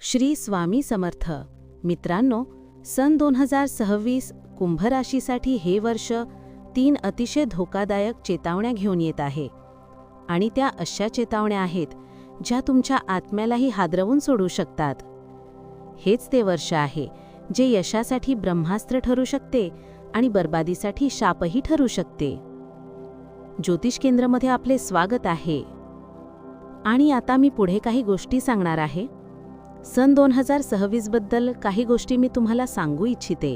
श्री स्वामी समर्थ. मित्रांनो, सन 2026 कुंभ राशीसाठी हे वर्ष 3 अतिशय धोकादायक चेतावण्या घेऊन येत आहे. आणि त्या अशा चेतावण्या आहेत ज्या तुमच्या आत्म्यालाही हादरवून सोडू शकतात. हेच ते वर्ष आहे जे यशासाठी ब्रह्मास्त्र ठरू शकते आणि बर्बादीसाठी शापही ठरू शकते. ज्योतिष केंद्रामध्ये आपले स्वागत आहे. आणि आता मी पुढे काही गोष्टी सांगणार आहे. सन 2026 बद्दल काही गोष्टी मी तुम्हाला सांगू इच्छिते.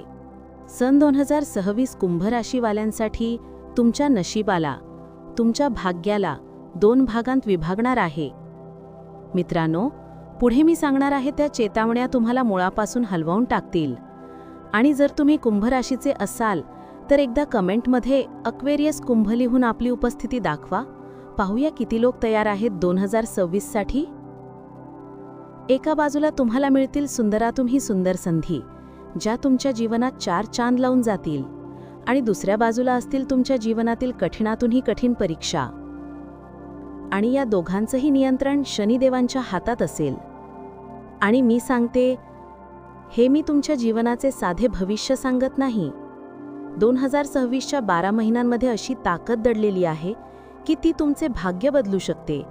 सन 2026 कुंभ राशीवाल्यांसाठी तुमच्या नशिबाला, तुमच्या भाग्याला 2 भागांत विभागणार आहे. मित्रांनो, पुढे मी सांगणार आहे त्या चेतावण्या तुम्हाला मुळापासून हलवून टाकतील. आणि जर तुम्ही कुंभ राशीचे असाल तर एकदा कमेंटमध्ये अक्वेरियस कुंभ लिहून आपली उपस्थिती दाखवा. पाहूया किती लोक तयार आहेत 2026 साठी. एका बाजूला तुम्हाला मिळतील सुंदरातून ही सुंदर संधी, ज्या तुमच्या जीवनात 4 चांद लावून जातील. आणि दुसऱ्या बाजूला असतील तुमच्या जीवनातील कठीणातूनही कठीण परीक्षा. आणि या दोघांचंही नियंत्रण शनिदेवांच्या हातात असेल. आणि मी सांगते, हे मी तुमच्या जीवनाचे साधे भविष्य सांगत नाही. 2026च्या 12 महिन्यांमध्ये अशी ताकद दडलेली आहे की ती तुमचे भाग्य बदलू शकते,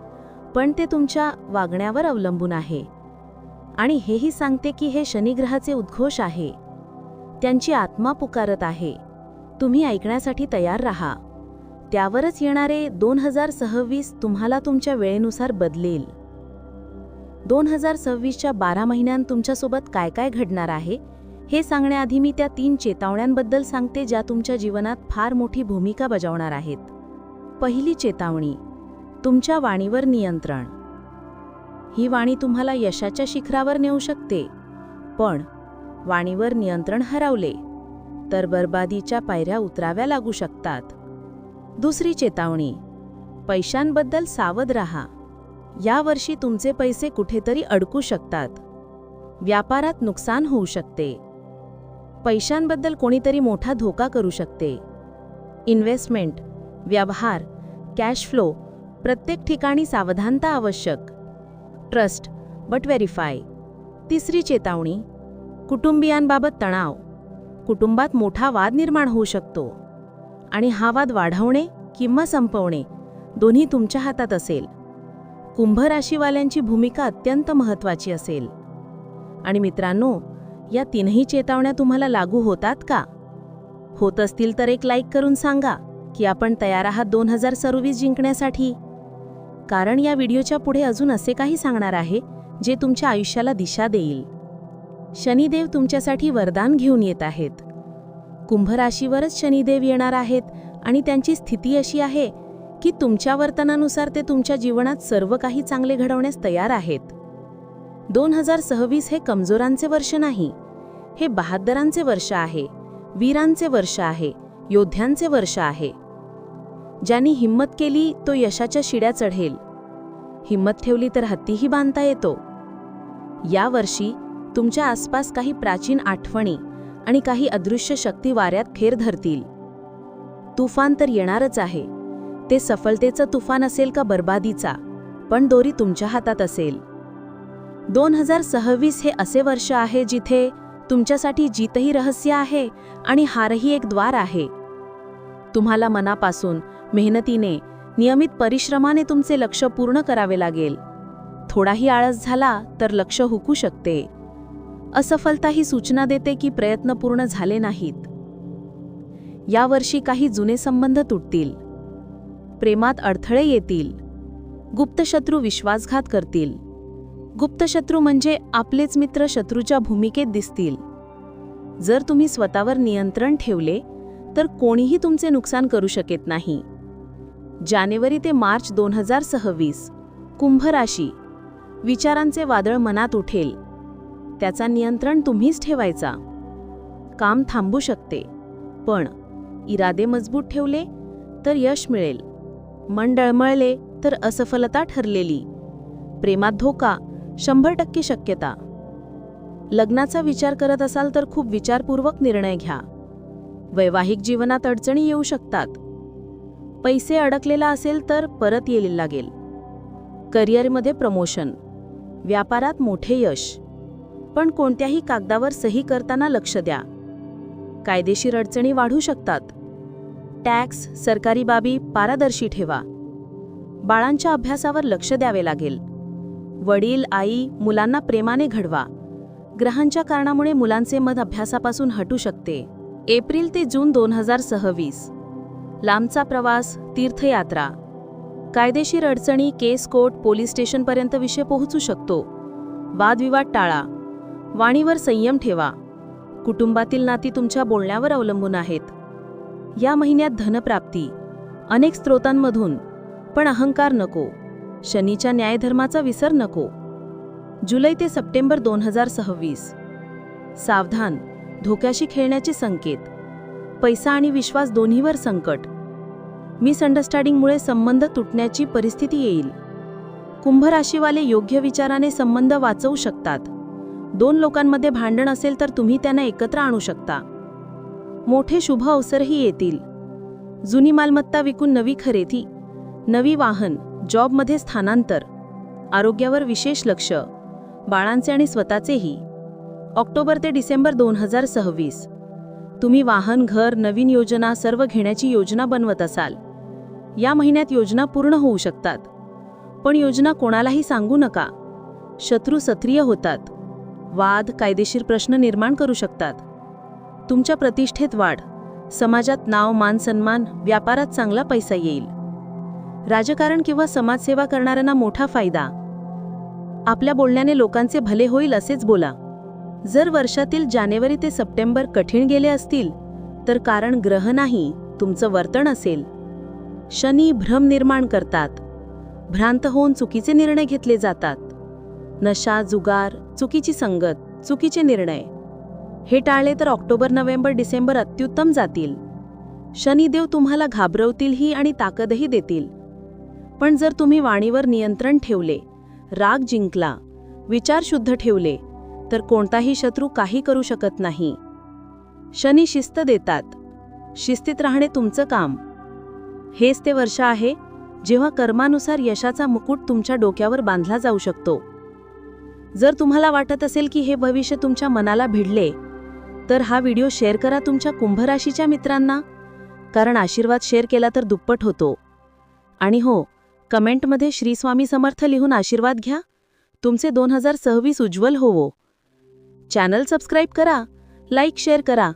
पण ते तुमच्या वागण्यावर अवलंबून आहे. आणि हेही सांगते की हे शनिग्रहाचे उद्घोष आहे. त्यांची आत्मा पुकारत आहे. तुम्ही ऐकण्यासाठी तयार राहा. त्यावरच येणारे 2026 तुम्हाला तुमच्या वेळेनुसार बदलेल. 2026च्या 12 महिन्यांत तुमच्यासोबत काय काय घडणार आहे हे सांगण्याआधी मी त्या 3 चेतावण्यांबद्दल सांगते ज्या तुमच्या जीवनात फार मोठी भूमिका बजावणार आहेत. पहिली चेतावणी, तुमच्या वाणीवर नियंत्रण. ही वाणी तुम्हाला यशाच्या शिखरावर नेऊ शकते, पण वाणीवर नियंत्रण हरवले तर बर्बादीच्या पायऱ्या उतराव्या लागू शकतात. दुसरी चेतावणी, पैशांबद्दल सावध राहा. यावर्षी तुमचे पैसे कुठेतरी अडकू शकतात. व्यापारात नुकसान होऊ शकते. पैशांबद्दल कोणीतरी मोठा धोका करू शकते. इन्व्हेस्टमेंट, व्यवहार, कॅश फ्लो, प्रत्येक ठिकाणी सावधानता आवश्यक. Trust but verify. तिसरी चेतावणी, कुटुंबियांबाबत तणाव. कुटुंबात मोठा वाद निर्माण होऊ शकतो. आणि हा वाद वाढवणे किंवा संपवणे दोन्ही तुमच्या हातात असेल. कुंभ राशीवाल्यांची भूमिका अत्यंत महत्त्वाची असेल. आणि मित्रांनो, या 3ही चेतावण्या तुम्हाला लागू होतात का? होत असतील तर एक लाईक करून सांगा की आपण तयार आहात 2026 जिंकण्यासाठी. कारण या व्हिडिओच्या पुढे अजून असे काही सांगणार आहे जे तुमच्या आयुष्याला दिशा देईल. शनिदेव तुमच्यासाठी वरदान घेऊन येत आहेत. कुंभ राशीवरच शनिदेव येणार आहेत आणि त्यांची स्थिती अशी आहे की तुमच्या वर्तनानुसार ते तुमच्या जीवनात सर्व काही चांगले घडवण्यास तयार आहेत. 2026 हे कमजोरांचे वर्ष नाही, हे बहादरांचे वर्ष आहे, वीरांचे वर्ष आहे, योद्ध्यांचे वर्ष आहे. ज्यांनी हिम्मत केली तो यशाच्या शिड्या चढेल. हिम्मत ठेवली तर हत्तीही बांधता येतो. या वर्षी तुमच्या आसपास काही प्राचीन आठवणी आणि काही अदृश्य शक्ती वाऱ्यात फेर धरतील. तुफान तर येणारच आहे. ते सफलतेचं तुफान असेल का बर्बादीचा, पण दोरी तुमच्या हातात असेल. 2026 हे असे वर्ष आहे जिथे तुमच्यासाठी जीतही रहस्य आहे आणि हारही एक द्वार आहे. तुम्हाला मनापासून, मेहनतीने, नियमित परिश्रमाने तुमचे लक्ष्य पूर्ण करावे लागेल. थोडाही आळस झाला तर लक्ष्य हुकू शकते. असफलता ही सूचना देते की प्रयत्न पूर्ण झाले नाहीत. यावर्षी काही जुने संबंध तुटतील. प्रेमात अडथळे येतील. गुप्तशत्रू विश्वासघात करतील. गुप्तशत्रू म्हणजे आपलेच मित्र शत्रूच्या भूमिकेत दिसतील. जर तुम्ही स्वतःवर नियंत्रण ठेवले तर कोणीही तुमचे नुकसान करू शकत नाही. जानेवारी ते मार्च 2026 कुंभ राशी. विचारांचे वादळ मनात उठेल. त्याचा नियंत्रण तुम्हीच ठेवायचा. काम थांबू शकते, पण इरादे मजबूत ठेवले तर यश मिळेल. मन डळमळले तर असफलता ठरलेली. प्रेमात धोका 100% शक्यता. लग्नाचा विचार करत असाल तर खूप विचारपूर्वक निर्णय घ्या. वैवाहिक जीवनात अडचणी येऊ शकतात. पैसे अडकलेला असेल तर परत येईल लागेल. करिअरमध्ये प्रमोशन, व्यापारात मोठे यश. पण कोणत्याही कागदावर सही करताना लक्ष द्या. कायदेशीर अडचणी वाढू शकतात. टॅक्स, सरकारी बाबी पारदर्शी ठेवा. बाळांच्या अभ्यासावर लक्ष द्यावे लागेल. वडील, आई, मुलांना प्रेमाने घडवा. ग्रहांच्या कारणामुळे मुलांचे मत अभ्यासापासून हटू शकते. एप्रिल ते जून 2026. लांबचा प्रवास, तीर्थयात्रा. कायदेशीर अडचणी, केस, कोर्ट, पोलीस स्टेशनपर्यंत विषय पोहोचू शकतो. वादविवाद टाळा. वाणीवर संयम ठेवा. कुटुंबातील नाती तुमच्या बोलण्यावर अवलंबून आहेत. या महिन्यात धनप्राप्ती अनेक स्रोतांमधून, पण अहंकार नको. शनीच्या न्यायधर्माचा विसर नको. जुलै ते सप्टेंबर 2026. सावधान, धोक्याशी खेळण्याचे संकेत. पैसा आणि विश्वास दोन्हीवर संकट. मिसअंडरस्टँडिंगमुळे संबंध तुटण्याची परिस्थिती येईल. कुंभ राशीवाले योग्य विचाराने संबंध वाचवू शकतात. दोन लोकांमध्ये भांडण असेल तर तुम्ही त्यांना एकत्र आणू शकता. मोठे शुभ अवसरही येतील. जुनी मालमत्ता विकून नवी खरेदी, नवी वाहन, जॉबमध्ये स्थानांतर. आरोग्यावर विशेष लक्ष, बाळांचे आणि स्वतःचेही. ऑक्टोबर ते डिसेंबर 2026. तुम्ही वाहन, घर, नवीन योजना सर्व घेण्याची योजना बनवत असाल. या महिन्यात योजना पूर्ण होऊ शकतात. पण योजना कोणालाही सांगू नका. शत्रू सक्रिय होतात. वाद, कायदेशीर प्रश्न निर्माण करू शकतात. तुमच्या प्रतिष्ठेत वाढ. समाजात नाव, मान, सन्मान. व्यापारात चांगला पैसा येईल. राजकारण किंवा समाजसेवा करणाऱ्यांना मोठा फायदा. आपल्या बोलण्याने लोकांचे भले होईल असेच बोला. जर वर्षातील जानेवारी ते सप्टेंबर कठीण गेले असतील तर कारण ग्रह नाही, तुमचं वर्तन असेल. शनी भ्रम निर्माण करतात. भ्रांत होऊन चुकीचे निर्णय घेतले जातात. नशा, जुगार, चुकीची संगत, चुकीचे निर्णय. हे टाळले तर ऑक्टोबर, नोव्हेंबर, डिसेंबर अत्युत्तम जातील. शनिदेव तुम्हाला घाबरवतीलही आणि ताकदही देतील. पण जर तुम्ही वाणीवर नियंत्रण ठेवले, राग जिंकला, विचार शुद्ध ठेवले तर कोणताही शत्रू काही करू शकत नाही. शनी शिस्त देतात. शिस्तीत राहणे तुमचं काम. हेच ते वर्ष आहे जेव्हा कर्मानुसार यशाचा मुकुट तुमच्या डोक्यावर बांधला जाऊ शकतो. जर तुम्हाला वाटत असेल की हे भविष्य तुमच्या मनाला भिडले तर हा व्हिडिओ शेअर करा तुमच्या कुंभ राशीच्या मित्रांना, कारण आशीर्वाद शेअर केला तर दुप्पट होतो. आणि हो, कमेंटमध्ये श्री स्वामी समर्थ लिहून आशीर्वाद घ्या. तुमचे 2026 उज्ज्वल होवो. चॅनल सबस्क्राईब करा, लाईक शेअर करा.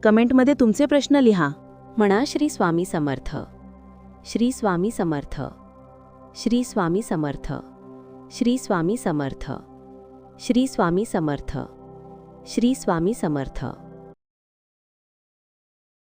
कमेंटमध्ये तुमचे प्रश्न लिहा. म्हणा श्री स्वामी समर्थ. श्री स्वामी समर्थ. श्री स्वामी समर्थ. श्री स्वामी समर्थ. श्री स्वामी समर्थ. श्री स्वामी समर्थ.